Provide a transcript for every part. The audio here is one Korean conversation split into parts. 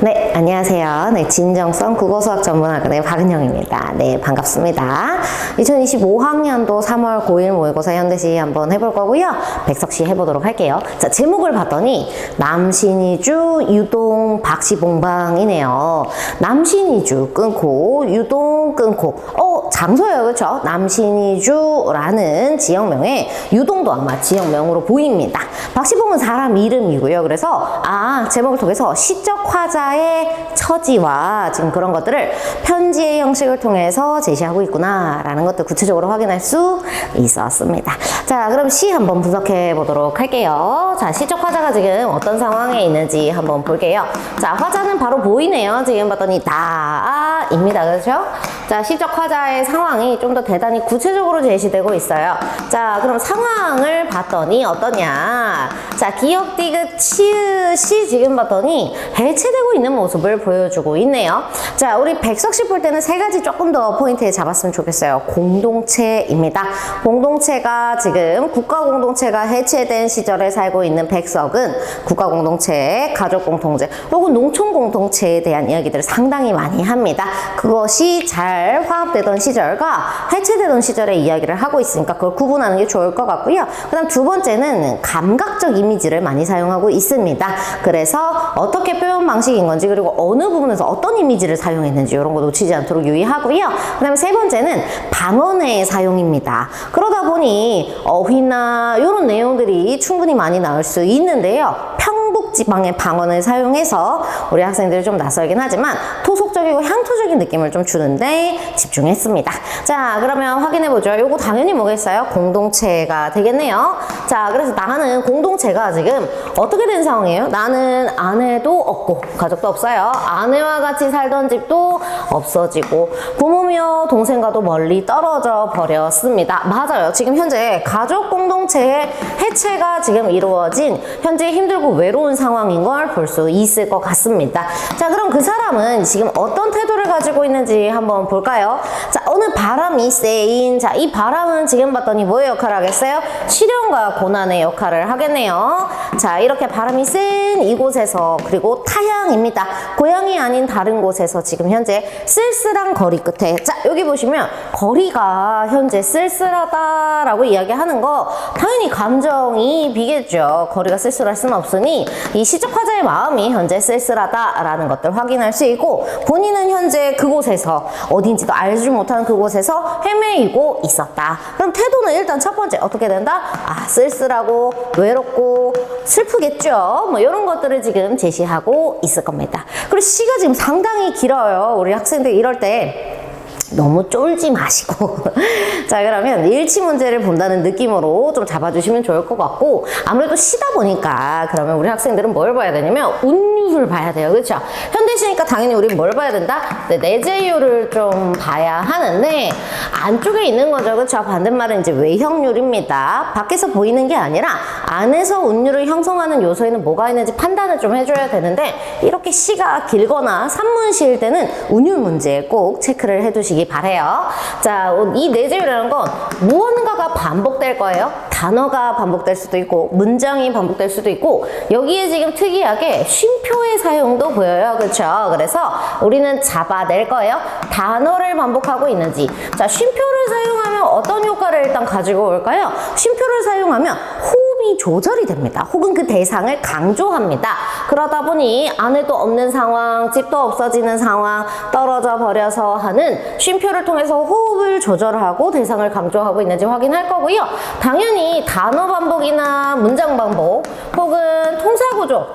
네, 안녕하세요. 네, 진정성 국어수학 전문학원의 박은영입니다. 네, 반갑습니다. 2025학년도 3월 고1 모의고사 현대시 한번 해볼 거고요. 백석시 해보도록 할게요. 자, 제목을 봤더니 남신이주, 유동, 박시봉방이네요. 남신이주 끊고 유동 끊고 장소예요. 그렇죠? 남신이주라는 지역명에 유동도 아마 지역명으로 보입니다. 박시봉은 사람 이름이고요. 그래서 제목을 통해서 시적 화자의 처지와 지금 그런 것들을 편지의 형식을 통해서 제시하고 있구나 라는 것들 구체적으로 확인할 수 있었습니다. 자, 그럼 시 한번 분석해 보도록 할게요. 자, 시적 화자가 지금 어떤 상황에 있는지 한번 볼게요. 자, 화자는 바로 보이네요. 지금 봤더니 나입니다. 그렇죠? 자, 시적 화자의 상황이 좀 더 대단히 구체적으로 제시되고 있어요. 자, 그럼 상황을 봤더니 어떠냐? 자, 기역, 디귿, 치읓이 지금 봤더니 해체되고 있는 모습을 보여주고 있네요. 자, 우리 백석시 볼 때는 세 가지 조금 더 포인트에 잡았으면 좋겠어요. 공동체입니다. 공동체가 지금 국가공동체가 해체된 시절에 살고 있는 백석은 국가공동체, 가족공동체 혹은 농촌공동체에 대한 이야기들을 상당히 많이 합니다. 그것이 잘 화합되던 시절과 해체되던 시절의 이야기를 하고 있으니까 그걸 구분하는 게 좋을 것 같고요. 그 다음 두 번째는 감각적 이미지를 많이 사용하고 있습니다. 그래서 어떻게 표현 방식인 건지 그리고 어느 부분에서 어떤 이미지를 사용했는지 이런 거 놓치지 않도록 유의하고요. 그 다음에 세 번째는 방언의 사용입니다. 그러다 보니 어휘나 이런 내용들이 충분히 많이 나올 수 있는데요. 평북지방의 방언을 사용해서 우리 학생들이 좀 낯설긴 하지만 토속적이고 향토적인 느낌을 좀 주는데 집중했습니다. 자, 그러면 확인해보죠. 요거 당연히 뭐겠어요? 공동체가 되겠네요. 자, 그래서 나는 공동체가 지금 어떻게 된 상황이에요? 나는 아내도 없고 가족도 없어요. 아내와 같이 살던 집도 없어지고 부모며 동생과도 멀리 떨어져 버렸습니다. 맞아요. 지금 현재 가족 공동체의 해체가 지금 이루어진 현재 힘들고 외로운 상황인 걸 볼 수 있을 것 같습니다. 자, 그럼 그 사람은 지금 어떤 태도를 가지고 있는지 한번 볼까요? 자, 어느 바람이 세인, 자, 이 바람은 지금 봤더니 뭐의 역할을 하겠어요? 시련과 고난의 역할을 하겠네요. 자, 이렇게 바람이 센 이곳에서 그리고 타향입니다. 고향이 아닌 다른 곳에서 지금 현재 쓸쓸한 거리 끝에, 자, 여기 보시면 거리가 현재 쓸쓸하다라고 이야기하는 거 당연히 감정이 비겠죠. 거리가 쓸쓸할 수는 없으니 이 시적 화자의 마음이 현재 쓸쓸하다라는 것들 확인할 수 있고 본인은 현재 그곳에서 어딘지도 알지 못하는 그곳에서 헤매이고 있었다. 그럼 태도는 일단 첫 번째 어떻게 된다? 쓸쓸하고 외롭고 슬프겠죠. 뭐 이런 것들을 지금 제시하고 있을 겁니다. 그리고 시가 지금 상당히 길어요. 우리 학생들 이럴 때 너무 쫄지 마시고 자, 그러면 일치 문제를 본다는 느낌으로 좀 잡아주시면 좋을 것 같고 아무래도 시다 보니까 그러면 우리 학생들은 뭘 봐야 되냐면 운율을 봐야 돼요. 그렇죠? 현대시니까 당연히 우리 뭘 봐야 된다? 네, 내재율을 좀 봐야 하는데 안쪽에 있는 거죠. 그렇죠? 반대말은 이제 외형률입니다. 밖에서 보이는 게 아니라 안에서 운율을 형성하는 요소에는 뭐가 있는지 판단을 좀 해줘야 되는데 이렇게 시가 길거나 산문시일 때는 운율 문제 꼭 체크를 해두시기 바래요. 자, 이 내재율이라는 건 무언가가 반복될 거예요. 단어가 반복될 수도 있고 문장이 반복될 수도 있고 여기에 지금 특이하게 쉼표의 사용도 보여요. 그렇죠? 그래서 우리는 잡아낼 거예요. 단어를 반복하고 있는지. 자, 쉼표를 사용하면 어떤 효과를 일단 가지고 올까요? 쉼표를 사용하면 호흡이 조절이 됩니다. 혹은 그 대상을 강조합니다. 그러다 보니 아내도 없는 상황, 집도 없어지는 상황, 떨어져 버려서 하는 쉼표를 통해서 호흡을 조절하고 대상을 강조하고 있는지 확인할 거고요. 당연히 단어 반복이나 문장 반복 혹은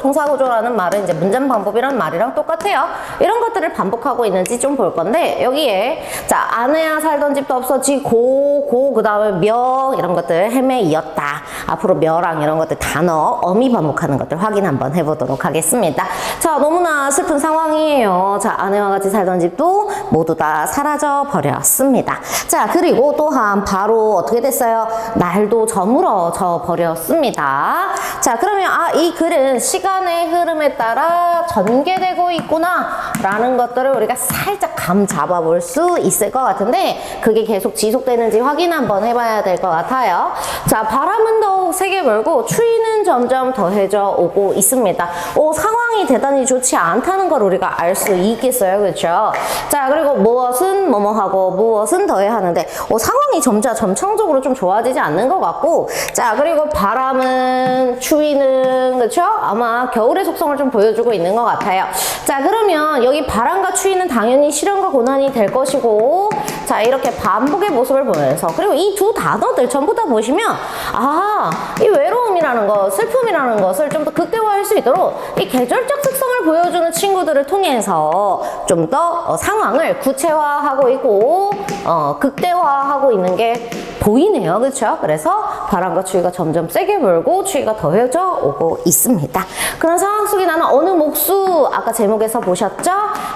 통사구조라는 말은 이제 문장 반복이라는 말이랑 똑같아요. 이런 것들을 반복하고 있는지 좀 볼 건데 여기에 자, 아내야 살던 집도 없어지고 그 다음에 며 이런 것들 헤매이었다. 앞으로 며랑 이런 것들 단어, 어미 반복하는 것들 확인 한번 해보도록 하겠습니다. 자, 너무나 슬픈 상황이에요. 자, 아내와 같이 살던 집도 모두 다 사라져 버렸습니다. 자, 그리고 또한 바로 어떻게 됐어요? 날도 저물어져 버렸습니다. 자, 그러면 이 글은 시간의 흐름에 따라 전개되고 있구나 라는 것들을 우리가 살짝 감 잡아볼 수 있을 것 같은데 그게 계속 지속되는지 확인 한번 해봐야 될 것 같아요. 자, 바람은 더욱 세게 불고 추위는 점점 더해져 오고 있습니다. 상황이 상황이 대단히 좋지 않다는 걸 우리가 알 수 있겠어요. 그렇죠? 자, 그리고 무엇은 뭐뭐하고 무엇은 더해야 하는데 상황이 점차 점차적으로 좀 좋아지지 않는 것 같고, 자, 그리고 바람은, 추위는, 그렇죠? 아마 겨울의 속성을 좀 보여주고 있는 것 같아요. 자, 그러면 여기 바람과 추위는 당연히 시련과 고난이 될 것이고, 자, 이렇게 반복의 모습을 보면서, 그리고 이 두 단어들 전부 다 보시면 이 외로움이라는 것, 슬픔이라는 것을 좀 더 극대화할 수 있도록 이 계절적 특성을 보여주는 친구들을 통해서 좀 더 상황을 구체화하고 있고 극대화하고 있는 게 보이네요. 그렇죠? 그래서 바람과 추위가 점점 세게 불고 추위가 더해져 오고 있습니다. 그런 상황 속에 나는 어느 목수, 아까 제목에서 보셨죠?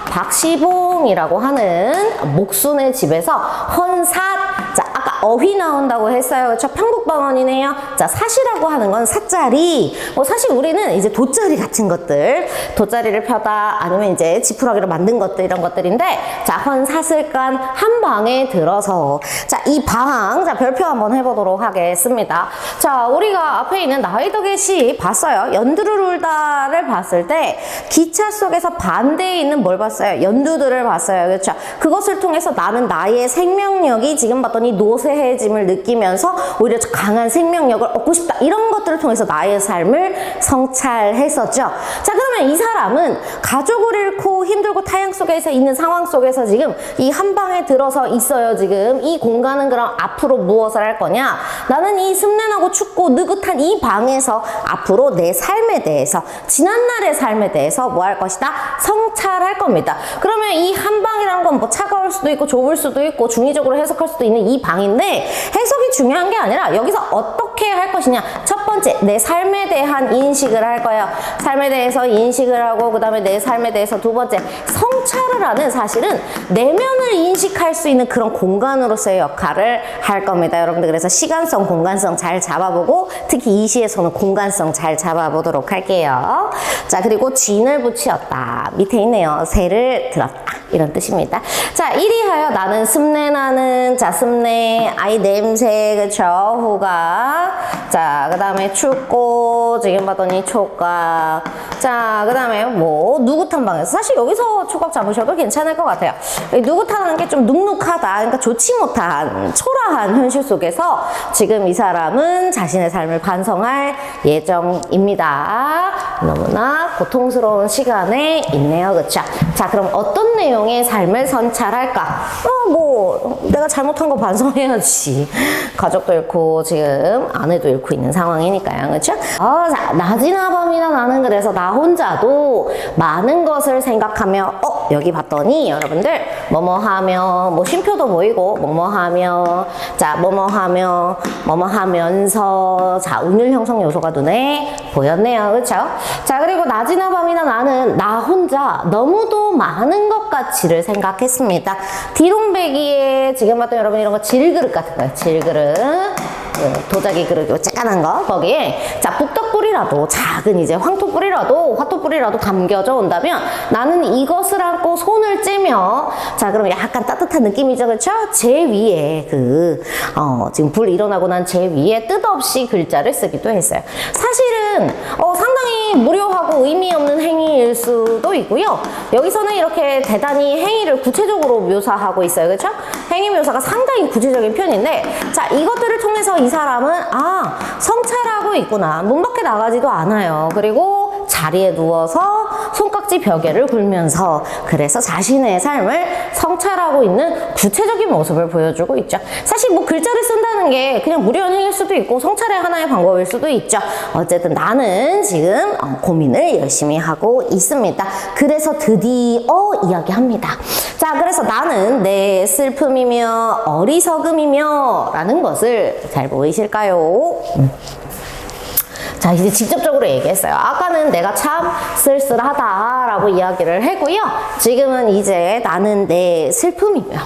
박시봉이라고 하는 목수네 집에서 헌삿, 자, 아까 어휘 나온다고 했어요. 그렇죠? 평북방언이네요. 자, 삿이라고 하는 건 삿자리. 사실 우리는 이제 돗자리 같은 것들, 돗자리를 펴다 아니면 이제 지푸라기로 만든 것들, 이런 것들인데, 자, 헌삿을 깐 한 방에 들어서, 자, 이 방, 자, 별표 한번 해보도록 하겠습니다. 자, 우리가 앞에 있는 나이덕의 시 봤어요. 연두를 울다를 봤을 때 기차 속에서 반대에 있는 뭘 봤어요? 연두들을 봤어요. 그렇죠? 그것을 통해서 나는 나의 생명력이 지금 봤더니 노쇠해짐을 느끼면서 오히려 강한 생명력을 얻고 싶다, 이런 것들을 통해서 나의 삶을 성찰했었죠. 자, 그러면 이 사람은 가족을 잃고 힘들고 타향 속에서 있는 상황 속에서 지금 이 한 방에 들어서 있어요. 지금 이 공간은 그럼 앞으로 무엇을 할 거냐? 나는 이 습내나고 춥고 느긋한 이 방에서 앞으로 내 삶에 대해서, 지난날의 삶에 대해서 뭐 할 것이다? 성찰할 겁니다. 그러면 이 한 방이라는 건 뭐 차가울 수도 있고 좁을 수도 있고 중의적으로 해석할 수도 있는 이 방인데, 해석이 중요한 게 아니라 여기서 어떻게 할 것이냐. 첫 번째, 내 삶에 대한 인식을 할 거예요. 삶에 대해서 인식을 하고, 그 다음에 내 삶에 대해서 두 번째, 성찰을 하는, 사실은 내면을 인식할 수 있는 그런 공간으로서의 역할을 할 겁니다. 여러분들, 그래서 시간성, 공간성 잘 잡아보고, 특히 이 시에서는 공간성 잘 잡아보도록 할게요. 자, 그리고 진을 붙이었다. 밑에 있네요. 새를 들었다. 이런 뜻입니다. 자, 이리하여 나는 습내나는, 자, 습내, 아이 냄새, 그쵸? 후각. 자, 그 다음에 춥고, 지금 봤더니 촉각. 자, 그 다음에 뭐, 누긋한 방에서. 사실 여기서 촉각 잡으셔도 괜찮을 것 같아요. 누긋하다는 게 좀 눅눅하다, 그러니까 좋지 못한, 초라한 현실 속에서 지금 이 사람은 자신의 삶을 반성할 예정입니다. 너무나 고통스러운 시간에 있네요. 그쵸? 자, 그럼 어떤 내용의 삶을 선찰할까? 내가 잘못한 거 반성해야지. 가족도 잃고 지금 아내도 잃고 있는 상황이니까요. 그쵸? 자, 낮이나 밤이나 나는 그래서 나 혼자도 많은 것을 생각하며, 여기 봤더니 여러분들 뭐뭐하며, 뭐 쉼표도 보이고, 뭐뭐하며, 자, 뭐뭐하며, 뭐뭐하면서, 자, 운율 형성 요소가 눈에 보였네요. 그쵸? 자, 그리고 낮이나 밤이나 나는 나 혼자 너무도 많은 것 같이를 생각했습니다. 디롱배기에 지금 봤던 여러분 이런 거 질그릇 같은 거예요. 질그릇. 도자기 그릇, 요 쬐깐한 거, 거기에, 자, 북덕불이라도, 작은 이제 황토불이라도, 화토불이라도 감겨져 온다면 나는 이것을 안고 손을 째며, 자, 그럼 약간 따뜻한 느낌이죠. 그쵸? 제 위에, 지금 불 일어나고 난 제 위에 뜻없이 글자를 쓰기도 했어요. 사실은, 상당히 무료하고 의미 없는 행위일 수도 있고요. 여기서는 이렇게 대단히 행위를 구체적으로 묘사하고 있어요. 그쵸? 행위 묘사가 상당히 구체적인 편인데, 자, 이것들을 통해서 이 사람은 성찰하고 있구나. 문 밖에 나가지도 않아요. 그리고 자리에 누워서 손깍지 벽에를 굴면서, 그래서 자신의 삶을 성찰하고 있는 구체적인 모습을 보여주고 있죠. 사실 뭐 글자를 쓴다는 게 그냥 무료한 행위일 수도 있고 성찰의 하나의 방법일 수도 있죠. 어쨌든 나는 지금 고민을 열심히 하고 있습니다. 그래서 드디어 이야기합니다. 자, 그래서 나는 내 슬픔이며 어리석음이며 라는 것을 잘 보이실까요? 자, 이제 직접적으로 얘기했어요. 아까는 내가 참 쓸쓸하다라고 이야기를 했고요. 지금은 이제 나는 내 슬픔이며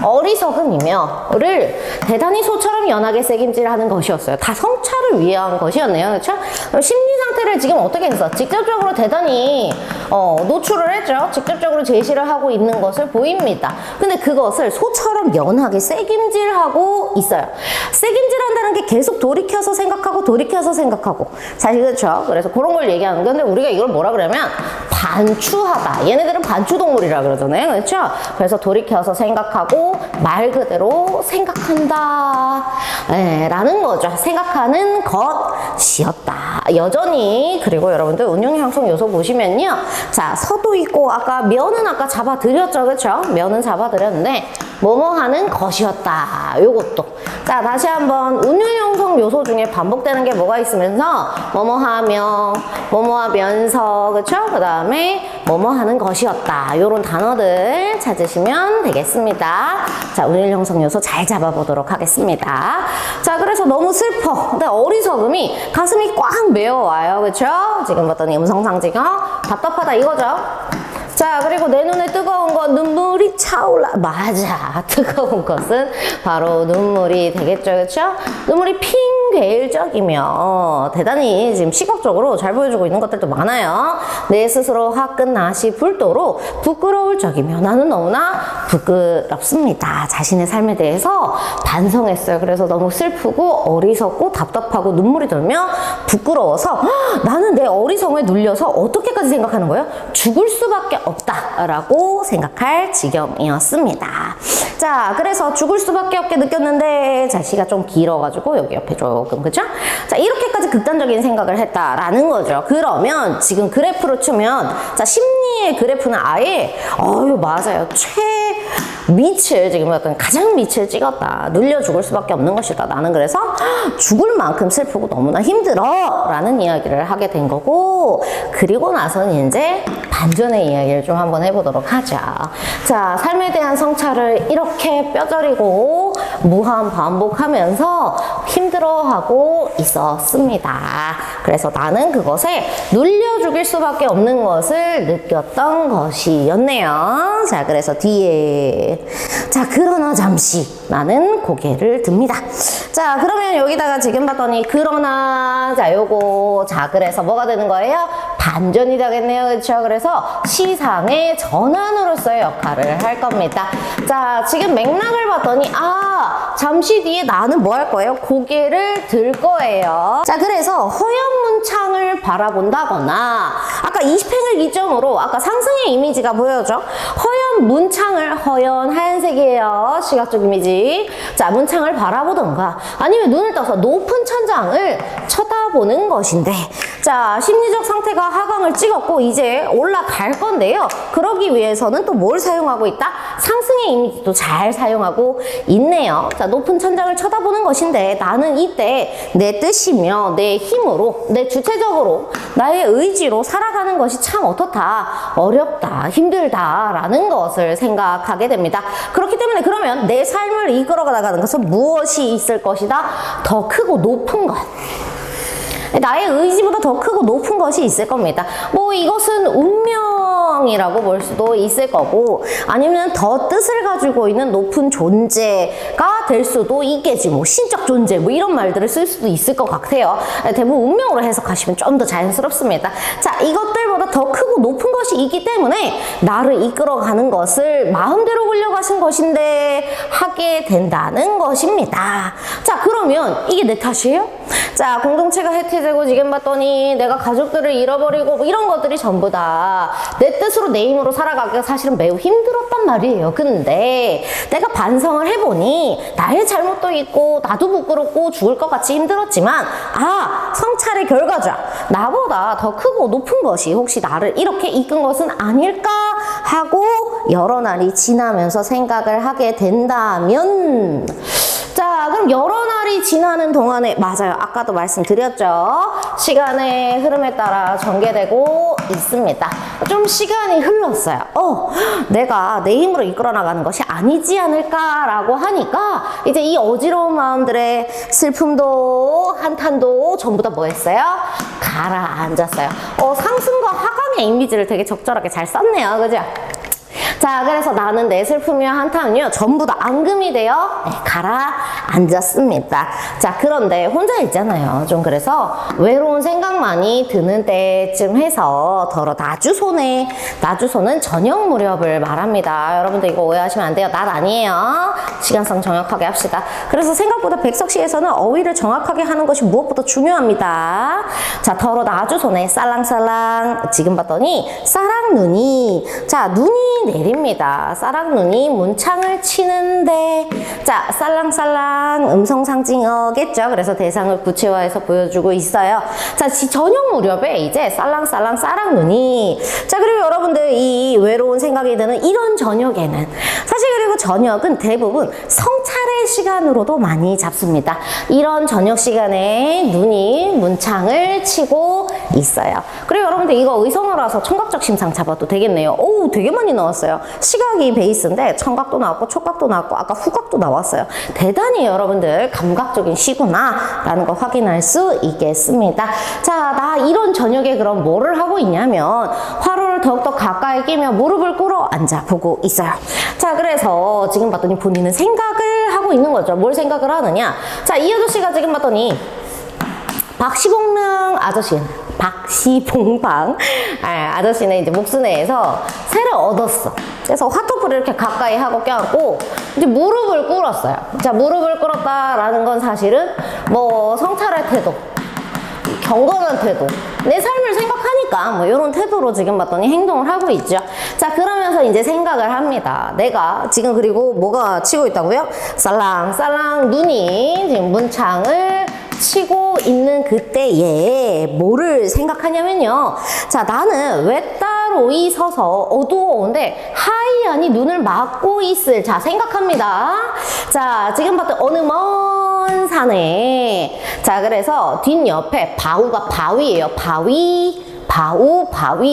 어리석음이며를 대단히 소처럼 연하게 새김질하는 것이었어요. 다 성찰을 위한 것이었네요. 그렇죠? 심리 상태를 지금 어떻게 했어? 직접적으로 대단히 노출을 했죠. 직접적으로 제시를 하고 있는 것을 보입니다. 근데 그것을 소처럼 연하게 새김질하고 있어요. 새김질한다는 게 계속 돌이켜서 생각하고 사실 그렇죠. 그래서 그런 걸 얘기하는 건데 우리가 이걸 뭐라 그러면 반추하다. 얘네들은 반추동물이라 그러잖아요. 그렇죠? 그래서 돌이켜서 생각하고 말 그대로 생각한다. 라는 거죠. 생각하는 것이었다. 여전히. 그리고 여러분들 운용 형성 요소 보시면요. 자, 서도 있고 아까 면은 아까 잡아드렸죠. 그렇죠? 면은 잡아드렸는데 뭐뭐 하는 것이었다. 요것도. 자, 다시 한번 운용 형성 요소 중에 반복되는 게 뭐가 있으면서 뭐뭐 하며, 뭐뭐 하면서, 그쵸? 그 다음에 뭐뭐 하는 것이었다. 요런 단어들 찾으시면 되겠습니다. 자, 운용 형성 요소 잘 잡아보도록 하겠습니다. 자, 그래서 너무 슬퍼. 근데 어리석음이 가슴이 꽉 메어와요. 그쵸? 지금 봤더니 음성상징어 답답하다 이거죠? 자, 그리고 내 눈에 뜨거운 건 눈물이 차올라. 맞아. 뜨거운 것은 바로 눈물이 되겠죠. 그렇죠? 눈물이 핑 괴일 적이며 대단히 지금 시각적으로 잘 보여주고 있는 것들도 많아요. 내 스스로 화끈하시 불도로 부끄러울 적이며 나는 너무나 부끄럽습니다. 자신의 삶에 대해서 반성했어요. 그래서 너무 슬프고 어리석고 답답하고 눈물이 돌며 부끄러워서 나는 내 어리석음에 눌려서 어떻게까지 생각하는 거예요? 죽을 수밖에 없다라고 생각할 지경이었습니다. 자, 그래서 죽을 수밖에 없게 느꼈는데 자, 시가 좀 길어가지고 여기 옆에 조금 그죠? 자, 이렇게까지 극단적인 생각을 했다라는 거죠. 그러면 지금 그래프로 치면 자, 심리의 그래프는 아예 맞아요. 밑을 지금 어떤 가장 밑을 찍었다. 눌려 죽을 수밖에 없는 것이다. 나는 그래서 죽을 만큼 슬프고 너무나 힘들어 라는 이야기를 하게 된 거고 그리고 나서는 이제 반전의 이야기를 좀 한번 해보도록 하자. 자, 삶에 대한 성찰을 이렇게 뼈저리고 무한 반복하면서 힘들어하고 있었습니다. 그래서 나는 그것에 눌려 죽일 수밖에 없는 것을 느꼈던 것이었네요. 자, 그래서 뒤에 자, 그러나 잠시 나는 고개를 듭니다. 자, 그러면 여기다가 지금 봤더니 그러나 자, 요거 자, 그래서 뭐가 되는 거예요? 반전이 되겠네요. 그렇죠? 그래서 시상의 전환으로서의 역할을 할 겁니다. 자, 지금 맥락을 봤더니 잠시 뒤에 나는 뭐 할 거예요? 고개를 들 거예요. 자, 그래서 허연 문창을 바라본다거나 아까 20행을 기점으로 아까 상승의 이미지가 보여죠? 허연 문창을 허연 하얀색이에요. 시각적 이미지. 자, 문창을 바라보던가 아니면 눈을 떠서 높은 천장을 쳐다보는 것인데 자, 심리적 상태가 하강을 찍었고 이제 올라갈 건데요. 그러기 위해서는 또 뭘 사용하고 있다? 상승의 이미지도 잘 사용하고 있네요. 자, 높은 천장을 쳐다보는 것인데 나는 이때 내 뜻이며 내 힘으로 내 주체적으로 나의 의지로 살아가는 것이 참 어떻다, 어렵다, 힘들다 라는 것을 생각하게 됩니다. 그렇기 때문에 그러면 내 삶을 이끌어 나가는 것은 무엇이 있을 것이다? 더 크고 높은 것. 나의 의지보다 더 크고 높은 것이 있을 겁니다. 뭐 이것은 운명이라고 볼 수도 있을 거고 아니면 더 뜻을 가지고 있는 높은 존재가 될 수도 있겠지. 뭐 신적 존재 뭐 이런 말들을 쓸 수도 있을 것 같아요. 대부분 운명으로 해석하시면 좀 더 자연스럽습니다. 자, 이것들보다 더 크고 높은 것이 있기 때문에 나를 이끌어가는 것을 마음대로 굴려가신 것인데 하게 된다는 것입니다. 자, 그러면 이게 내 탓이에요? 자, 공동체가 해체되고 지금 봤더니 내가 가족들을 잃어버리고 뭐 이런 것들이 전부 다 내 뜻으로 내 힘으로 살아가기가 사실은 매우 힘들었단 말이에요. 근데 내가 반성을 해보니 나의 잘못도 있고 나도 부끄럽고 죽을 것 같이 힘들었지만 성찰의 결과죠. 나보다 더 크고 높은 것이 혹시 나를 이렇게 이끈 것은 아닐까 하고 여러 날이 지나면서 생각을 하게 된다면 자, 그럼 여러 날이 지나는 동안에 맞아요. 아까도 말씀드렸죠. 시간의 흐름에 따라 전개되고 있습니다. 좀 시간이 흘렀어요. 내가 내 힘으로 이끌어 나가는 것이 아니지 않을까라고 하니까 이제 이 어지러운 마음들의 슬픔도 한탄도 전부 다 뭐 했어요? 가라앉았어요. 상승과 하강의 이미지를 되게 적절하게 잘 썼네요. 그죠? 자, 그래서 나는 내 슬픔이와 한탄은요 전부 다 앙금이 되어 가라앉았습니다. 자, 그런데 혼자 있잖아요. 좀 그래서 외로운 생각만이 드는 때쯤 해서 더러 나주소네. 나주소는 저녁 무렵을 말합니다. 여러분들 이거 오해하시면 안 돼요. 낮 아니에요. 시간상 정확하게 합시다. 그래서 생각보다 백석시에서는 어휘를 정확하게 하는 것이 무엇보다 중요합니다. 자, 더러 나주소네. 쌀랑쌀랑. 지금 봤더니 쌀랑눈이. 자, 눈이 내립니다. 쌀랑눈이 문창을 치는데. 자, 쌀랑쌀랑 음성 상징어겠죠. 그래서 대상을 구체화해서 보여주고 있어요. 자, 저녁 무렵에 이제 쌀랑쌀랑 쌀랑눈이. 자, 그리고 여러분들 이 외로운 생각이 드는 이런 저녁에는 사실 그리고 저녁은 대부분 성찰의 시간으로도 많이 잡습니다. 이런 저녁 시간에 눈이 문창을 치고 있어요. 그리고 여러분들 이거 의성어라서 청각적 심상 잡아도 되겠네요. 오, 되게 많이 나왔어요. 시각이 베이스인데 청각도 나왔고 촉각도 나왔고 아까 후각도 나왔어요. 대단히 여러분들 감각적인 시구나 라는 거 확인할 수 있겠습니다. 자, 나 이런 저녁에 그럼 뭐를 하고 있냐면 화로를 더욱더 가까이 끼며 무릎을 꿇어 앉아보고 있어요. 자, 그래서 지금 봤더니 본인은 생각을 하고 있는 거죠. 뭘 생각을 하느냐. 자, 이 아저씨가 지금 봤더니 박시봉릉 아저씨는 박시봉방 아저씨는 이제 목수내에서 새를 얻었어. 그래서 화토불을 이렇게 가까이 하고 껴안고 이제 무릎을 꿇었어요. 자, 무릎을 꿇었다라는 건 사실은 뭐 성찰할 태도, 경건한 태도, 내 삶을 생각하니까 뭐 이런 태도로 지금 봤더니 행동을 하고 있죠. 자, 그러면서 이제 생각을 합니다. 내가 지금 그리고 뭐가 치고 있다고요? 쌀랑쌀랑 눈이 지금 문창을 치고 있는 그때에 뭐를 생각하냐면요. 자, 나는 외따로이 서서 어두워온데 하얀이 눈을 막고 있을. 자, 생각합니다. 자, 지금 봤던 어느 먼 산에. 자, 그래서 뒷옆에 바우가 바위예요. 바위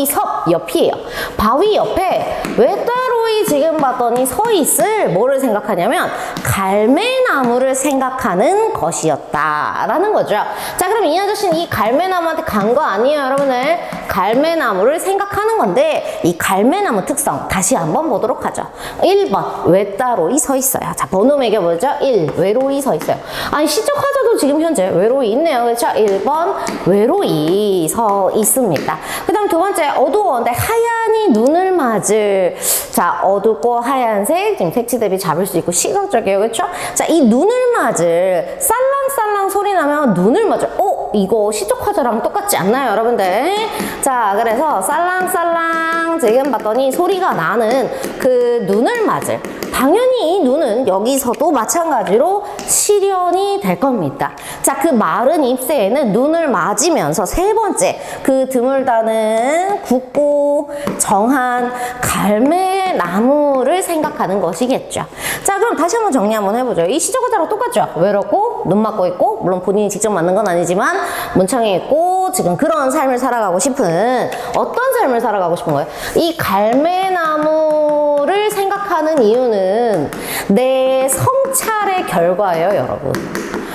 섭 옆이에요. 바위 옆에 외따로이 지금 봤더니 서 있을 뭐를 생각하냐면 갈매나무를 생각하는 것이었다라는 거죠. 자, 그럼 이 아저씨는 이 갈매나무한테 간 거 아니에요, 여러분들? 갈매나무를 생각하는 건데 이 갈매나무 특성 다시 한번 보도록 하죠. 1번 외따로이 서 있어요. 자, 번호 매겨보죠. 1. 외로이 서 있어요. 아니, 시적 화자도 지금 현재 외로이 있네요. 그렇죠? 1번 외로이 서 있습니다. 그 다음 두 번째 어두워운데 하얀이 눈을 맞을. 자, 어둡고 하얀색 지금 색치 대비 잡을 수 있고 시각적이에요. 그렇죠? 자, 이 눈을 맞을 쌀랑쌀랑 소리 나면 눈을 맞을. 이거 시적 화자랑 똑같지 않나요, 여러분들? 자, 그래서 쌀랑쌀랑 지금 봤더니 소리가 나는 그 눈을 맞을. 당연히 이 눈은 여기서도 마찬가지로 실현이 될 겁니다. 자, 그 마른 잎새에는 눈을 맞으면서 세 번째 그 드물다는 굵고 정한 갈매나무를 생각하는 것이겠죠. 자, 그럼 다시 한번 정리 한번 해보죠. 이 시적화자랑 똑같죠? 외롭고 눈 맞고 있고 물론 본인이 직접 맞는 건 아니지만 문창에 있고 지금 그런 삶을 살아가고 싶은 어떤 삶을 살아가고 싶은 거예요? 이 갈매나무를 생각하는 이유는 내 성찰의 결과예요, 여러분.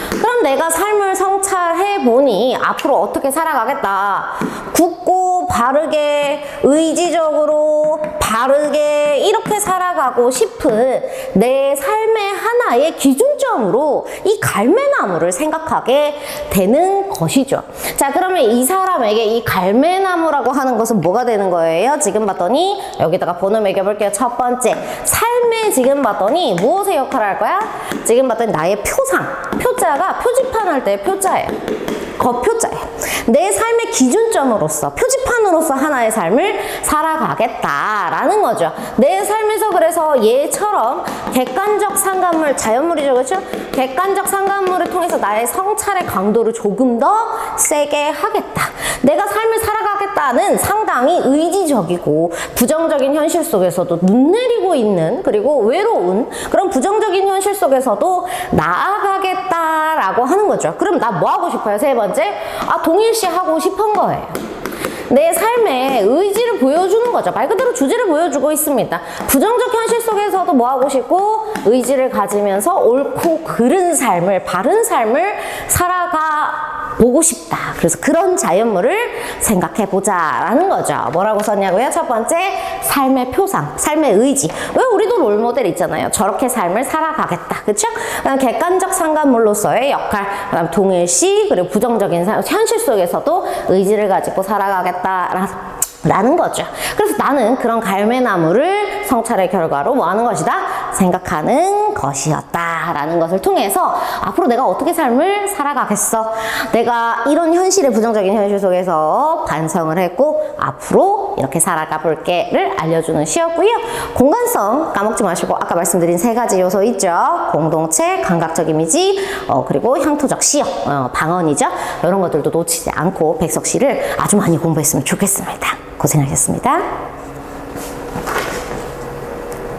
그럼 내가 삶을 성찰해 보니 앞으로 어떻게 살아가겠다. 굳고 바르게 의지적으로 바르게 이렇게 살아가고 싶은 내 삶의 하나의 기준점으로 이 갈매나무를 생각하게 되는 것이죠. 자, 그러면 이 사람에게 이 갈매나무라고 하는 것은 뭐가 되는 거예요? 지금 봤더니 여기다가 번호 매겨볼게요. 첫 번째, 삶에 지금 봤더니 무엇의 역할을 할 거야? 지금 봤더니 나의 표상. 표자가 표지판 할 때 표자예요. 거표자예요. 내 삶의 기준점으로서 표지판으로서 하나의 삶을 살아가겠다라는 거죠. 내 삶에서 그래서 얘처럼 객관적 상관물, 자연물이죠, 그렇죠? 객관적 상관물을 통해서 나의 성찰의 강도를 조금 더 세게 하겠다. 내가 삶을 살아가겠다는 상당히 의지적이고 부정적인 현실 속에서도 눈 내리고 있는, 그리고 외로운 그런 부정적인 현실 속에서도 나아가겠다라고 하는 거죠. 그럼 나 뭐 하고 싶어요? 세 번째, 동일시 하고 싶은 거예요. 내 삶의 의지를 보여주는 거죠. 말 그대로 주제를 보여주고 있습니다. 부정적 현실 속에서도 뭐 하고 싶고 의지를 가지면서 옳고 그른 삶을, 바른 삶을 살아가 보고 싶다. 그래서 그런 자연물을 생각해보자라는 거죠. 뭐라고 썼냐고요? 첫 번째, 삶의 표상, 삶의 의지. 왜 우리도 롤모델 있잖아요. 저렇게 삶을 살아가겠다. 그쵸? 객관적 상관물로서의 역할, 그다음 동일시, 그리고 부정적인 삶, 현실 속에서도 의지를 가지고 살아가겠다라는 거죠. 그래서 나는 그런 갈매나무를 성찰의 결과로 뭐 하는 것이다? 생각하는 것이었다라는 것을 통해서 앞으로 내가 어떻게 삶을 살아가겠어? 내가 이런 현실의 부정적인 현실 속에서 반성을 했고 앞으로 이렇게 살아가 볼게를 알려주는 시였고요. 공간성 까먹지 마시고 아까 말씀드린 세 가지 요소 있죠. 공동체, 감각적 이미지, 그리고 향토적 시역, 방언이죠. 이런 것들도 놓치지 않고 백석 씨를 아주 많이 공부했으면 좋겠습니다. 고생하셨습니다.